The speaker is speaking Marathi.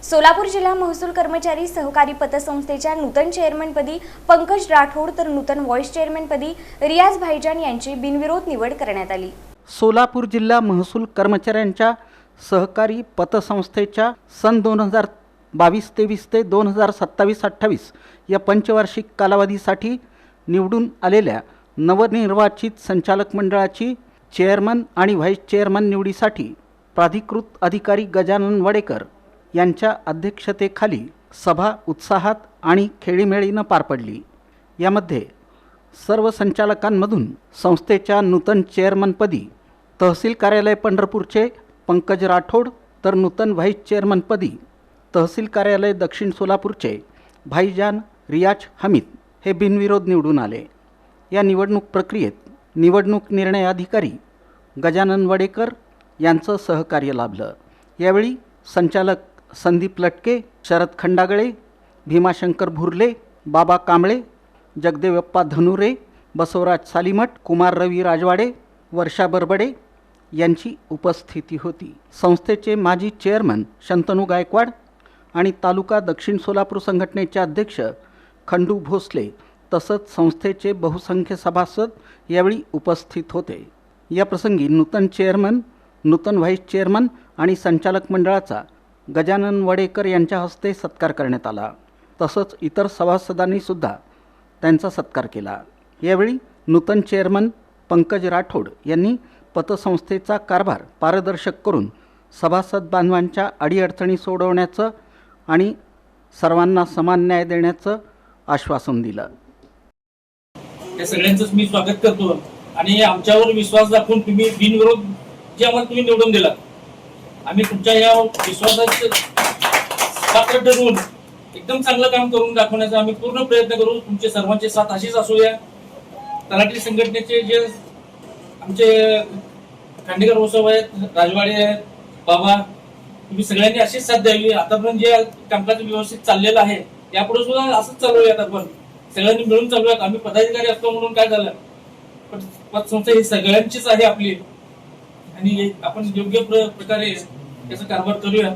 सोलापूर जिल्हा महसूल कर्मचारी सहकारी पतसंस्थेच्या नूतन चेअरमनपदी पंकज राठोड तर नूतन व्हाईस चेअरमनपदी रियाज भाईजान यांची बिनविरोध निवड करण्यात आली। सोलापूर जिल्हा महसूल कर्मचाऱ्यांच्या सहकारी पतसंस्थेच्या सन 2022-23 ते 2027-28 या पंचवार्षिक कालावधीसाठी निवडून आलेल्या नवनिर्वाचित संचालक मंडळाची चेअरमन आणि व्हाईस चेअरमन निवडीसाठी प्राधिकृत अधिकारी गजानन वडेकर यांच्या अध्यक्षतेखाली सभा उत्साहात आणि खेळीमेळीनं पार पडली। यामध्ये सर्व संचालकांमधून संस्थेच्या नूतन चेअरमनपदी तहसील कार्यालय पंढरपूरचे पंकज राठोड तर नूतन व्हाईस चेअरमनपदी तहसील कार्यालय दक्षिण सोलापूरचे भाईजान रियाज हमीद हे बिनविरोध निवडून आले। या निवडणूक प्रक्रियेत निवडणूक निर्णय अधिकारी गजानन वडेकर यांचं सहकार्य लाभलं। यावेळी संचालक संदीप लटके, शरद खंडागळे, भीमाशंकर भुर्ले, बाबा कांबळे, जगदेवप्पा धनुरे, बसवराज सालीमठ, कुमार रवी राजवाडे, वर्षा बरबडे यांची उपस्थिती होती। संस्थेचे माजी चेअरमन शंतनू गायकवाड आणि तालुका दक्षिण सोलापूर संघटनेचे अध्यक्ष खंडू भोसले तसंच संस्थेचे बहुसंख्य सभासद यावेळी उपस्थित होते। या प्रसंगी नूतन चेअरमन, नूतन व्हाईस चेअरमन आणि संचालक मंडळाचा गजानन वडेकर यांच्या हस्ते सत्कार करण्यात आला। तसंच इतर सभासदांनी सुद्धा त्यांचा सत्कार केला। यावेळी नूतन चेअरमन पंकज राठोड यांनी पतसंस्थेचा कारभार पारदर्शक करून सभासद बांधवांच्या अडीअडचणी सोडवण्याचं आणि सर्वांना समान न्याय देण्याचं आश्वासन दिलं। या सगळ्यांचंच मी स्वागत करतो आणि आमच्यावर विश्वास दाखवून तुम्ही बिनविरोध जे आम्हाला तुम्ही निवडून दिला, आम्ही तुमच्या या विश्वासाचे पात्र ठरवून एकदम चांगलं काम करून दाखवण्याचा आम्ही पूर्ण प्रयत्न करू। तुमचे सर्वांचे साथ अशीच असूया। तलाठी संघटनेचे जे आमचे खांडेकर उत्सव आहेत, राजवाडे आहेत, बाबा, तुम्ही सगळ्यांनी अशीच साथ द्यावी। आतापर्यंत जे कामकाज व्यवस्थित चाललेलं आहे यापुढे सुद्धा असंच चालूयात। आपण सगळ्यांनी मिळून चालूयात। आम्ही पदाधिकारी असतो म्हणून काय झालं, पण पतसंस्था ही सगळ्यांचीच आहे आपली आणि आपण योग्य प्रकारे याचा कारभार करूया।